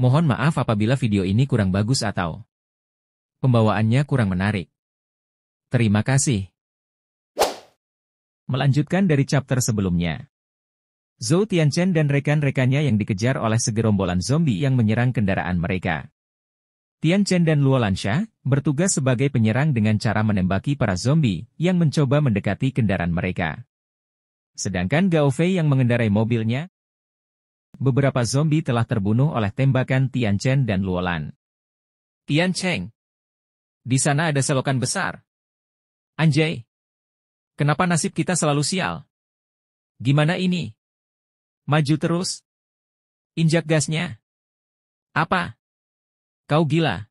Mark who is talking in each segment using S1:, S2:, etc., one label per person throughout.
S1: Mohon maaf apabila video ini kurang bagus atau pembawaannya kurang menarik. Terima kasih. Melanjutkan dari chapter sebelumnya. Zhou Tianchen dan rekan-rekannya yang dikejar oleh segerombolan zombie yang menyerang kendaraan mereka. Tianchen dan Luo Lansha bertugas sebagai penyerang dengan cara menembaki para zombie yang mencoba mendekati kendaraan mereka. Sedangkan Gao Fei yang mengendarai mobilnya, beberapa zombie telah terbunuh oleh tembakan Tianchen dan Luo Lan. Tianchen, di sana ada selokan besar. Anjay, kenapa nasib kita selalu sial? Gimana ini? Maju terus. Injak gasnya. Apa? Kau gila.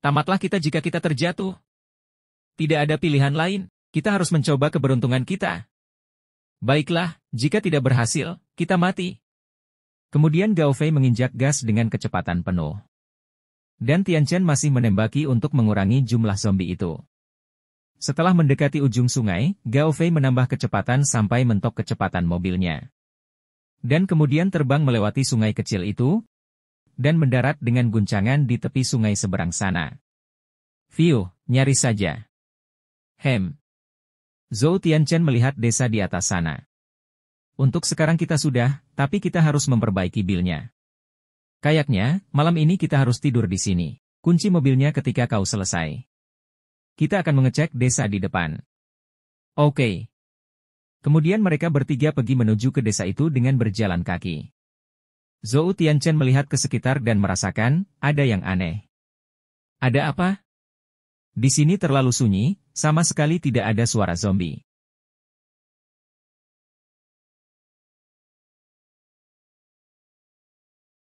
S1: Tamatlah kita jika kita terjatuh. Tidak ada pilihan lain, kita harus mencoba keberuntungan kita. Baiklah, jika tidak berhasil, kita mati. Kemudian Gao Fei menginjak gas dengan kecepatan penuh. Dan Tianchen masih menembaki untuk mengurangi jumlah zombie itu. Setelah mendekati ujung sungai, Gao Fei menambah kecepatan sampai mentok kecepatan mobilnya. Dan kemudian terbang melewati sungai kecil itu, dan mendarat dengan guncangan di tepi sungai seberang sana. Fiu, nyaris saja. Zhou Tianchen melihat desa di atas sana. Untuk sekarang kita sudah, tapi kita harus memperbaiki bilnya. Kayaknya, malam ini kita harus tidur di sini. Kunci mobilnya ketika kau selesai. Kita akan mengecek desa di depan. Oke. Kemudian mereka bertiga pergi menuju ke desa itu dengan berjalan kaki. Zhou Tianchen melihat ke sekitar dan merasakan, ada yang aneh. Ada apa? Di sini terlalu sunyi, sama sekali tidak ada suara zombie.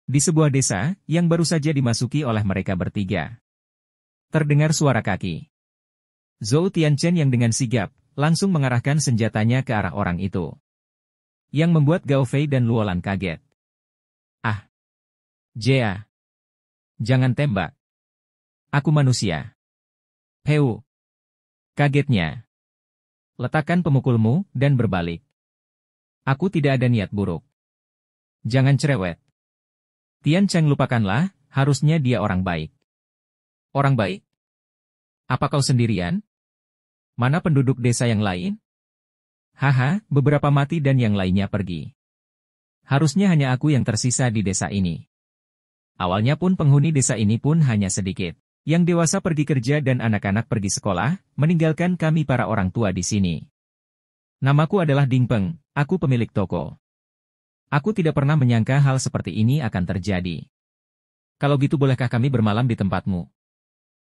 S1: Di sebuah desa, yang baru saja dimasuki oleh mereka bertiga. Terdengar suara kaki. Zhou Tianchen yang dengan sigap, langsung mengarahkan senjatanya ke arah orang itu. Yang membuat Gao Fei dan Luo Lan kaget. Ah! Jia! Jangan tembak. Aku manusia. Heu! Kagetnya. Letakkan pemukulmu, dan berbalik. Aku tidak ada niat buruk. Jangan cerewet. Tianchen lupakanlah, harusnya dia orang baik. Orang baik? Apa kau sendirian? Mana penduduk desa yang lain? Haha, beberapa mati dan yang lainnya pergi. Harusnya hanya aku yang tersisa di desa ini. Awalnya pun penghuni desa ini pun hanya sedikit. Yang dewasa pergi kerja dan anak-anak pergi sekolah, meninggalkan kami para orang tua di sini. Namaku adalah Ding Peng, aku pemilik toko. Aku tidak pernah menyangka hal seperti ini akan terjadi. Kalau gitu bolehkah kami bermalam di tempatmu?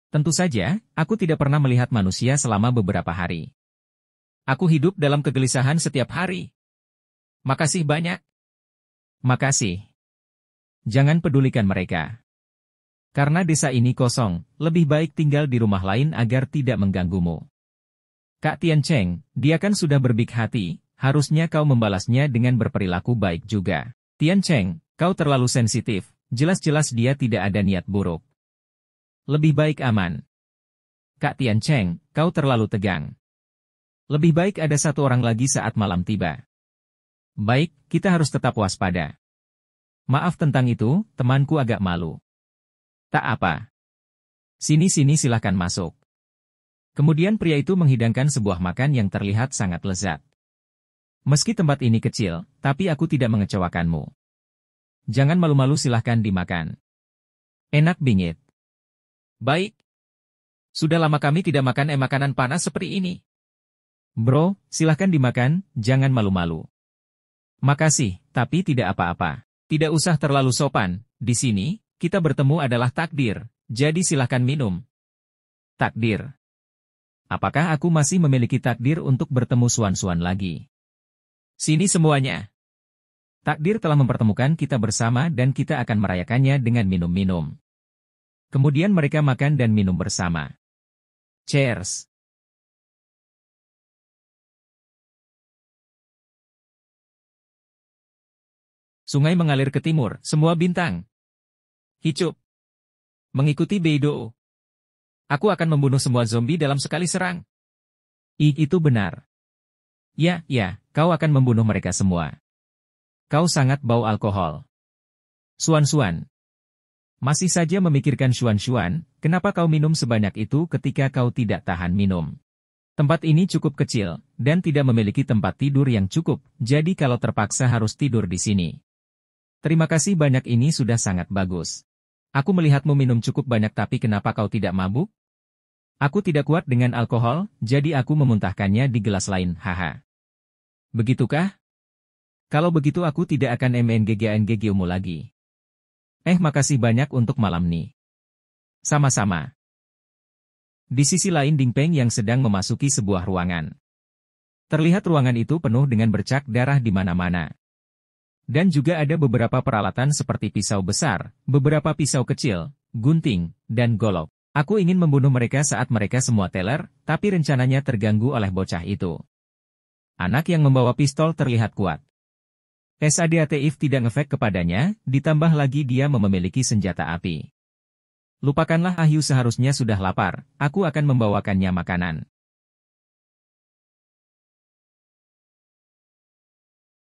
S1: Tentu saja, aku tidak pernah melihat manusia selama beberapa hari. Aku hidup dalam kegelisahan setiap hari. Makasih banyak. Makasih. Jangan pedulikan mereka. Karena desa ini kosong, lebih baik tinggal di rumah lain agar tidak mengganggumu. Kak Tianchen, dia kan sudah berbik hati, harusnya kau membalasnya dengan berperilaku baik juga. Tianchen, kau terlalu sensitif, jelas-jelas dia tidak ada niat buruk. Lebih baik aman. Kak Tianchen, kau terlalu tegang. Lebih baik ada satu orang lagi saat malam tiba. Baik, kita harus tetap waspada. Maaf tentang itu, temanku agak malu. Tak apa. Sini-sini silahkan masuk. Kemudian pria itu menghidangkan sebuah makan yang terlihat sangat lezat. Meski tempat ini kecil, tapi aku tidak mengecewakanmu. Jangan malu-malu silahkan dimakan. Enak bingit. Baik. Sudah lama kami tidak makan makanan panas seperti ini. Bro, silahkan dimakan, jangan malu-malu. Makasih, tapi tidak apa-apa. Tidak usah terlalu sopan, di sini, kita bertemu adalah takdir, jadi silahkan minum. Takdir. Apakah aku masih memiliki takdir untuk bertemu Suan-Suan lagi? Sini semuanya. Takdir telah mempertemukan kita bersama dan kita akan merayakannya dengan minum-minum. Kemudian mereka makan dan minum bersama. Cheers! Sungai mengalir ke timur, semua bintang. Hicup. Mengikuti Beidou. Aku akan membunuh semua zombie dalam sekali serang. Itu benar. Ya, kau akan membunuh mereka semua. Kau sangat bau alkohol. Suan-Suan. Masih saja memikirkan Xuan-Xuan, kenapa kau minum sebanyak itu ketika kau tidak tahan minum? Tempat ini cukup kecil, dan tidak memiliki tempat tidur yang cukup, jadi kalau terpaksa harus tidur di sini. Terima kasih banyak, ini sudah sangat bagus. Aku melihatmu minum cukup banyak, tapi kenapa kau tidak mabuk? Aku tidak kuat dengan alkohol, jadi aku memuntahkannya di gelas lain, haha. Begitukah? Kalau begitu aku tidak akan mengganggu-mu lagi. Makasih banyak untuk malam nih. Sama-sama. Di sisi lain Ding Peng yang sedang memasuki sebuah ruangan. Terlihat ruangan itu penuh dengan bercak darah di mana-mana. Dan juga ada beberapa peralatan seperti pisau besar, beberapa pisau kecil, gunting, dan golok. Aku ingin membunuh mereka saat mereka semua teler, tapi rencananya terganggu oleh bocah itu. Anak yang membawa pistol terlihat kuat. SADATIF tidak ngefek kepadanya, ditambah lagi dia memiliki senjata api. Lupakanlah Ahyu, seharusnya sudah lapar, aku akan membawakannya makanan.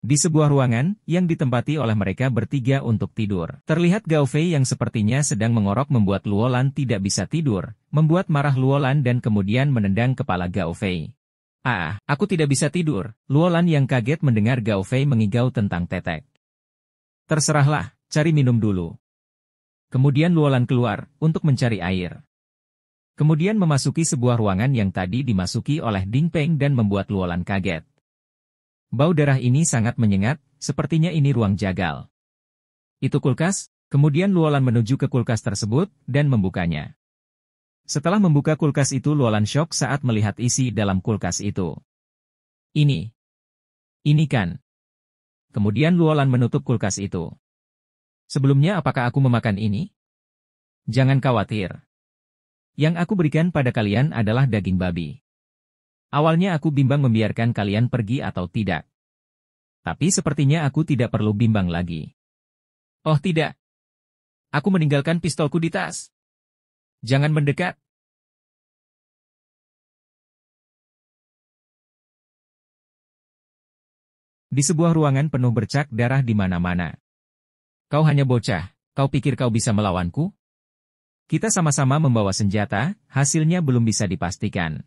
S1: Di sebuah ruangan, yang ditempati oleh mereka bertiga untuk tidur, terlihat Gao Fei yang sepertinya sedang mengorok membuat Luolan tidak bisa tidur, membuat marah Luolan dan kemudian menendang kepala Gao Fei. Aku tidak bisa tidur. Luolan yang kaget mendengar Gao Fei mengigau tentang tetek. Terserahlah, cari minum dulu. Kemudian Luolan keluar, untuk mencari air. Kemudian memasuki sebuah ruangan yang tadi dimasuki oleh Ding Peng dan membuat Luolan kaget. Bau darah ini sangat menyengat, sepertinya ini ruang jagal. Itu kulkas? Kemudian Luolan menuju ke kulkas tersebut, dan membukanya. Setelah membuka kulkas itu Luolan syok saat melihat isi dalam kulkas itu. Ini kan. Kemudian Luolan menutup kulkas itu. Sebelumnya apakah aku memakan ini? Jangan khawatir. Yang aku berikan pada kalian adalah daging babi. Awalnya aku bimbang membiarkan kalian pergi atau tidak. Tapi sepertinya aku tidak perlu bimbang lagi. Oh tidak. Aku meninggalkan pistolku di tas. Jangan mendekat. Di sebuah ruangan penuh bercak darah di mana-mana. Kau hanya bocah, kau pikir kau bisa melawanku? Kita sama-sama membawa senjata, hasilnya belum bisa dipastikan.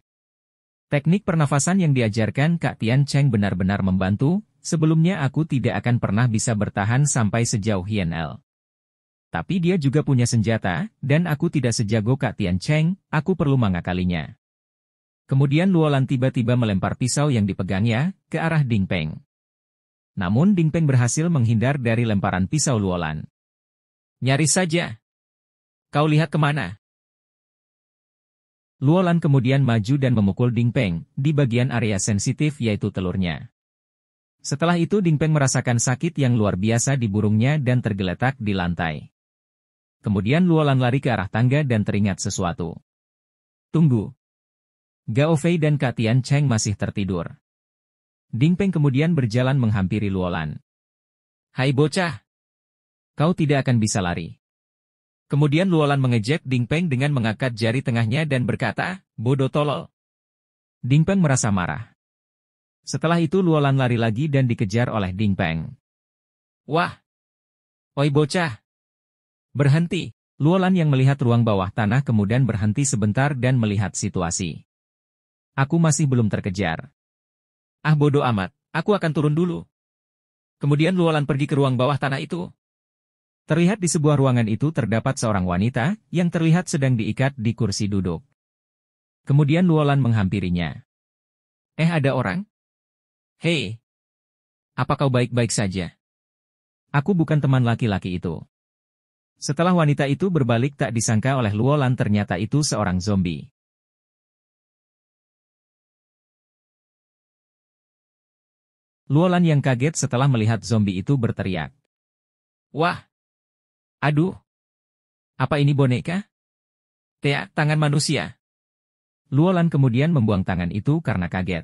S1: Teknik pernafasan yang diajarkan Kak Tian Cheng benar-benar membantu, sebelumnya aku tidak akan pernah bisa bertahan sampai sejauh Hien El. Tapi dia juga punya senjata, dan aku tidak sejago Kak Tian Cheng, aku perlu mengakalinya. Kemudian Luolan tiba-tiba melempar pisau yang dipegangnya, ke arah Ding Peng. Namun Ding Peng berhasil menghindar dari lemparan pisau Luolan. Nyaris saja. Kau lihat kemana? Luolan kemudian maju dan memukul Ding Peng, di bagian area sensitif yaitu telurnya. Setelah itu Ding Peng merasakan sakit yang luar biasa di burungnya dan tergeletak di lantai. Kemudian Luolan lari ke arah tangga dan teringat sesuatu. Tunggu. Gao Fei dan Kak Tian Cheng masih tertidur. Ding Peng kemudian berjalan menghampiri Luolan. Hai bocah. Kau tidak akan bisa lari. Kemudian Luolan mengejek Ding Peng dengan mengangkat jari tengahnya dan berkata, bodoh tolol. Ding Peng merasa marah. Setelah itu Luolan lari lagi dan dikejar oleh Ding Peng. Wah. Oi bocah. Berhenti. Luolan yang melihat ruang bawah tanah kemudian berhenti sebentar dan melihat situasi. Aku masih belum terkejar. Bodoh amat, aku akan turun dulu. Kemudian Luolan pergi ke ruang bawah tanah itu. Terlihat di sebuah ruangan itu terdapat seorang wanita, yang terlihat sedang diikat di kursi duduk. Kemudian Luolan menghampirinya. Ada orang? Hei. Apa kau baik-baik saja? Aku bukan teman laki-laki itu. Setelah wanita itu berbalik tak disangka oleh Luolan ternyata itu seorang zombie. Luolan yang kaget setelah melihat zombie itu berteriak. Wah! Aduh! Apa ini boneka? Tangan manusia. Luolan kemudian membuang tangan itu karena kaget.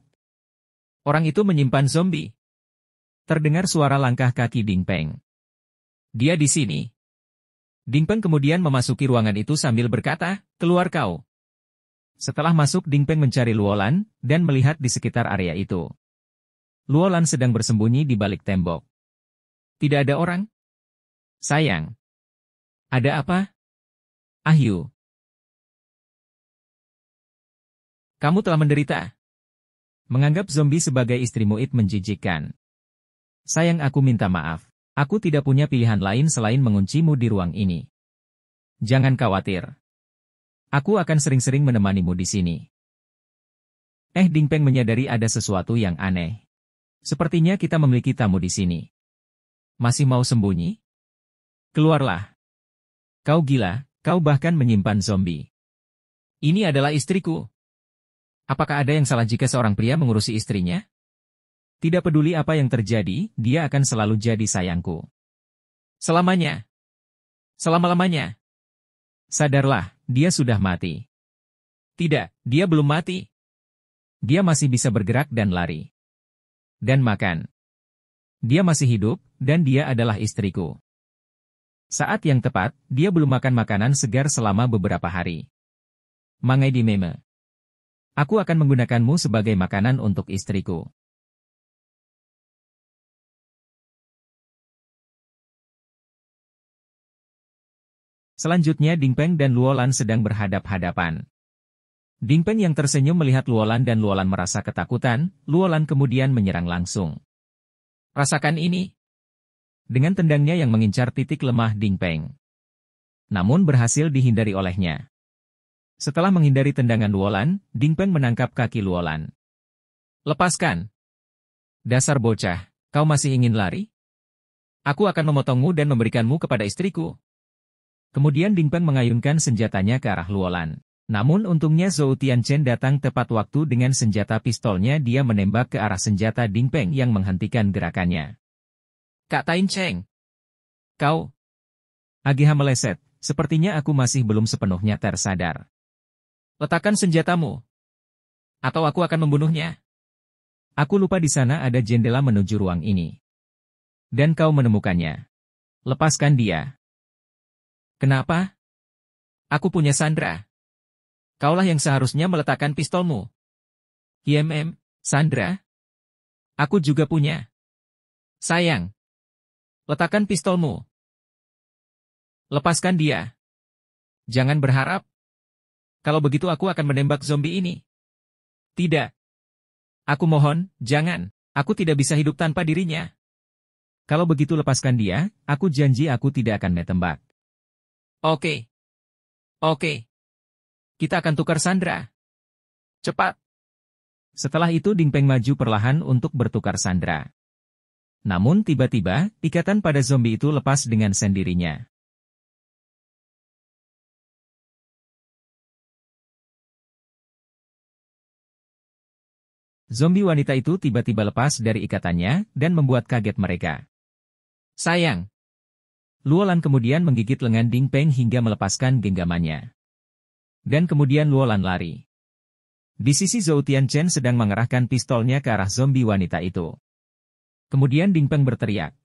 S1: Orang itu menyimpan zombie. Terdengar suara langkah kaki Ding Peng. Dia di sini. Ding Peng kemudian memasuki ruangan itu sambil berkata, keluar kau. Setelah masuk Ding Peng mencari Luolan, dan melihat di sekitar area itu. Luolan sedang bersembunyi di balik tembok. Tidak ada orang? Sayang. Ada apa? Ahyu, kamu telah menderita. Menganggap zombie sebagai istrimu itu menjijikkan. Sayang, aku minta maaf. Aku tidak punya pilihan lain selain menguncimu di ruang ini. Jangan khawatir. Aku akan sering-sering menemanimu di sini. Ding Peng menyadari ada sesuatu yang aneh. Sepertinya kita memiliki tamu di sini. Masih mau sembunyi? Keluarlah. Kau gila, kau bahkan menyimpan zombie. Ini adalah istriku. Apakah ada yang salah jika seorang pria mengurusi istrinya? Tidak peduli apa yang terjadi, dia akan selalu jadi sayangku. Selamanya. Selama-lamanya. Sadarlah, dia sudah mati. Tidak, dia belum mati. Dia masih bisa bergerak dan lari. Dan makan. Dia masih hidup, dan dia adalah istriku. Saat yang tepat, dia belum makan makanan segar selama beberapa hari. Mangai di meme. Aku akan menggunakanmu sebagai makanan untuk istriku. Selanjutnya Ding Peng dan Luolan sedang berhadap-hadapan. Ding Peng yang tersenyum melihat Luolan dan Luolan merasa ketakutan, Luolan kemudian menyerang langsung. Rasakan ini. Dengan tendangnya yang mengincar titik lemah Ding Peng. Namun berhasil dihindari olehnya. Setelah menghindari tendangan Luolan, Ding Peng menangkap kaki Luolan. Lepaskan. Dasar bocah, kau masih ingin lari? Aku akan memotongmu dan memberikanmu kepada istriku. Kemudian Ding Peng mengayunkan senjatanya ke arah Luolan. Namun untungnya Zhou Tianchen datang tepat waktu dengan senjata pistolnya, dia menembak ke arah senjata Ding Peng yang menghentikan gerakannya. Kak Tain Cheng. Kau. AGH meleset, sepertinya aku masih belum sepenuhnya tersadar. Letakkan senjatamu. Atau aku akan membunuhnya. Aku lupa di sana ada jendela menuju ruang ini. Dan kau menemukannya. Lepaskan dia. Kenapa? Aku punya Sandra. Kaulah yang seharusnya meletakkan pistolmu. Sandra? Aku juga punya. Sayang. Letakkan pistolmu. Lepaskan dia. Jangan berharap. Kalau begitu aku akan menembak zombie ini. Tidak. Aku mohon, jangan. Aku tidak bisa hidup tanpa dirinya. Kalau begitu lepaskan dia, aku janji aku tidak akan ditembak. Oke. Oke. Kita akan tukar Sandra. Cepat. Setelah itu Ding Peng maju perlahan untuk bertukar Sandra. Namun tiba-tiba, ikatan pada zombie itu lepas dengan sendirinya. Zombie wanita itu tiba-tiba lepas dari ikatannya dan membuat kaget mereka. Sayang. Luolan kemudian menggigit lengan Ding Peng hingga melepaskan genggamannya. Dan kemudian Luolan lari. Di sisi Zhou Tianchen sedang mengerahkan pistolnya ke arah zombie wanita itu. Kemudian Ding Peng berteriak.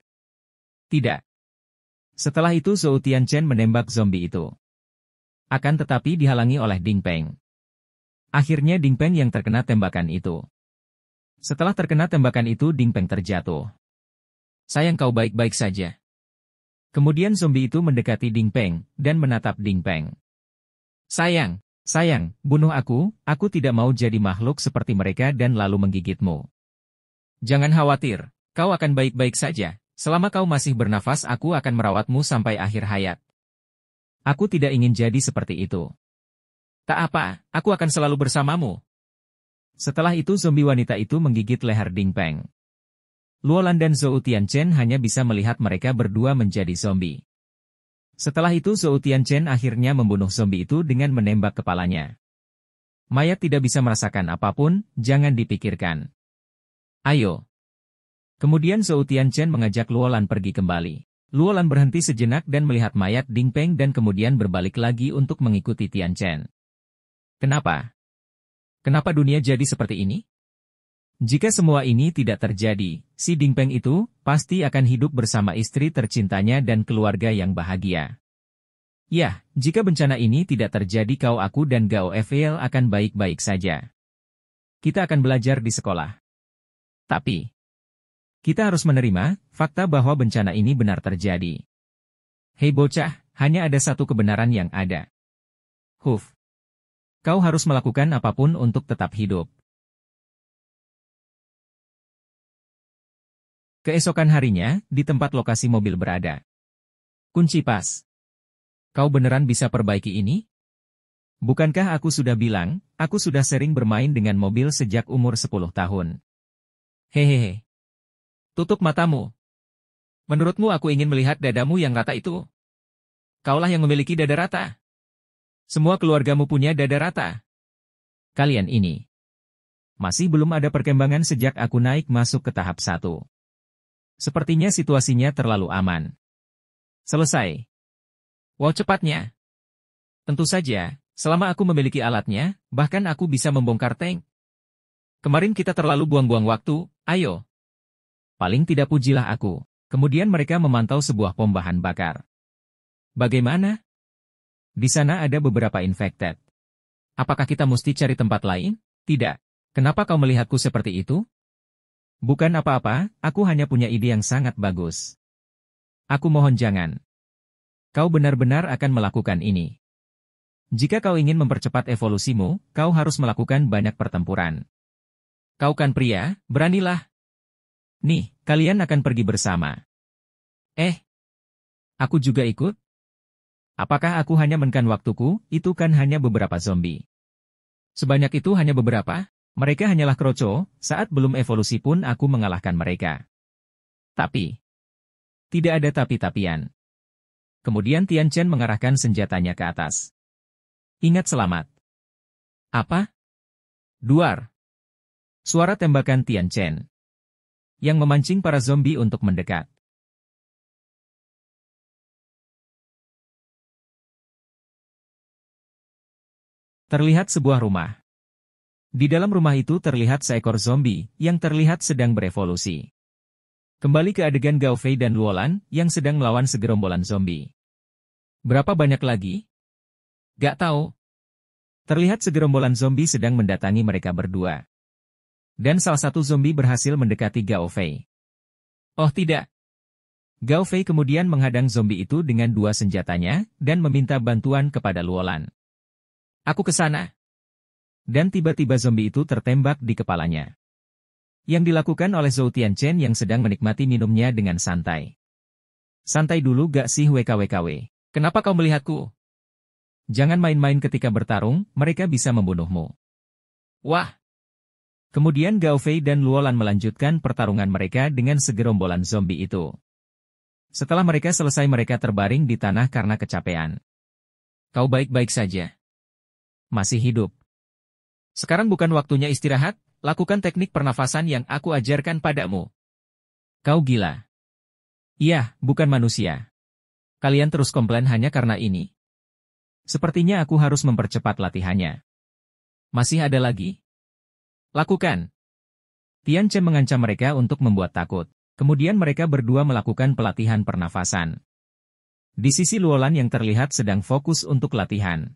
S1: Tidak. Setelah itu Zhou Tianchen menembak zombie itu. Akan tetapi dihalangi oleh Ding Peng. Akhirnya Ding Peng yang terkena tembakan itu. Setelah terkena tembakan itu Ding Peng terjatuh. Sayang, kau baik-baik saja. Kemudian zombie itu mendekati Ding Peng dan menatap Ding Peng. Sayang, bunuh aku tidak mau jadi makhluk seperti mereka dan lalu menggigitmu. Jangan khawatir, kau akan baik-baik saja. Selama kau masih bernafas aku akan merawatmu sampai akhir hayat. Aku tidak ingin jadi seperti itu. Tak apa, aku akan selalu bersamamu. Setelah itu zombie wanita itu menggigit leher Ding Peng. Luolan dan Zhou Tianchen hanya bisa melihat mereka berdua menjadi zombie. Setelah itu Zhou Tianchen akhirnya membunuh zombie itu dengan menembak kepalanya. Mayat tidak bisa merasakan apapun, jangan dipikirkan. Ayo. Kemudian Zhou Tianchen mengajak Luolan pergi kembali. Luolan berhenti sejenak dan melihat mayat Ding Peng dan kemudian berbalik lagi untuk mengikuti Tianchen. Kenapa? Kenapa dunia jadi seperti ini? Jika semua ini tidak terjadi, si Ding Peng itu pasti akan hidup bersama istri tercintanya dan keluarga yang bahagia. Ya, jika bencana ini tidak terjadi aku dan Gao Fei akan baik-baik saja. Kita akan belajar di sekolah. Tapi, kita harus menerima fakta bahwa bencana ini benar terjadi. Hei bocah, hanya ada satu kebenaran yang ada. Huf. Kau harus melakukan apapun untuk tetap hidup. Keesokan harinya, di tempat lokasi mobil berada. Kunci pas. Kau beneran bisa perbaiki ini? Bukankah aku sudah bilang, aku sudah sering bermain dengan mobil sejak umur 10 tahun. Hehehe. Tutup matamu. Menurutmu aku ingin melihat dadamu yang rata itu? Kaulah yang memiliki dada rata. Semua keluargamu punya dada rata. Kalian ini. Masih belum ada perkembangan sejak aku naik masuk ke tahap 1. Sepertinya situasinya terlalu aman. Selesai. Wow, cepatnya. Tentu saja, selama aku memiliki alatnya, bahkan aku bisa membongkar tank. Kemarin kita terlalu buang-buang waktu, ayo. Paling tidak pujilah aku. Kemudian mereka memantau sebuah pom bahan bakar. Bagaimana? Di sana ada beberapa infected. Apakah kita mesti cari tempat lain? Tidak. Kenapa kau melihatku seperti itu? Bukan apa-apa, aku hanya punya ide yang sangat bagus. Aku mohon jangan. Kau benar-benar akan melakukan ini. Jika kau ingin mempercepat evolusimu, kau harus melakukan banyak pertempuran. Kau kan pria, beranilah. Nih, kalian akan pergi bersama. Aku juga ikut? Apakah aku hanya menekan waktuku? Itu kan hanya beberapa zombie. Sebanyak itu hanya beberapa? Mereka hanyalah kroco, saat belum evolusi pun aku mengalahkan mereka. Tapi, tidak ada tapi-tapian. Kemudian Tian Chen mengarahkan senjatanya ke atas. Ingat selamat. Apa? Duar. Suara tembakan Tian Chen. Yang memancing para zombie untuk mendekat. Terlihat sebuah rumah. Di dalam rumah itu terlihat seekor zombie, yang terlihat sedang berevolusi. Kembali ke adegan Gao Fei dan Luolan, yang sedang melawan segerombolan zombie. Berapa banyak lagi? Gak tahu. Terlihat segerombolan zombie sedang mendatangi mereka berdua. Dan salah satu zombie berhasil mendekati Gao Fei. Oh tidak. Gao Fei kemudian menghadang zombie itu dengan dua senjatanya, dan meminta bantuan kepada Luolan. Aku ke sana. Dan tiba-tiba zombie itu tertembak di kepalanya. Yang dilakukan oleh Zhou Tianchen yang sedang menikmati minumnya dengan santai. Santai dulu gak sih WKWKW? Kenapa kau melihatku? Jangan main-main ketika bertarung, mereka bisa membunuhmu. Wah! Kemudian Gao Fei dan Luolan melanjutkan pertarungan mereka dengan segerombolan zombie itu. Setelah mereka selesai mereka terbaring di tanah karena kecapean. Kau baik-baik saja. Masih hidup. Sekarang bukan waktunya istirahat, lakukan teknik pernafasan yang aku ajarkan padamu. Kau gila. Iya, bukan manusia. Kalian terus komplain hanya karena ini. Sepertinya aku harus mempercepat latihannya. Masih ada lagi? Lakukan. Tian Chen mengancam mereka untuk membuat takut. Kemudian mereka berdua melakukan pelatihan pernafasan. Di sisi Luolan yang terlihat sedang fokus untuk latihan.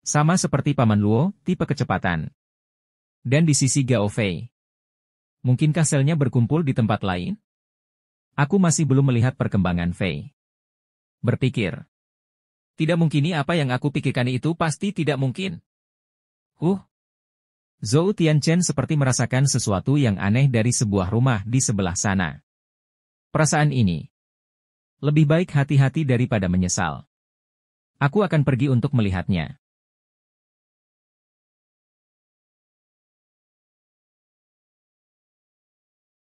S1: Sama seperti Paman Luo, tipe kecepatan. Dan di sisi Gao Fei. Mungkinkah selnya berkumpul di tempat lain? Aku masih belum melihat perkembangan Fei. Berpikir. Tidak mungkin, apa yang aku pikirkan itu pasti tidak mungkin. Zhou Tianchen seperti merasakan sesuatu yang aneh dari sebuah rumah di sebelah sana. Perasaan ini. Lebih baik hati-hati daripada menyesal. Aku akan pergi untuk melihatnya.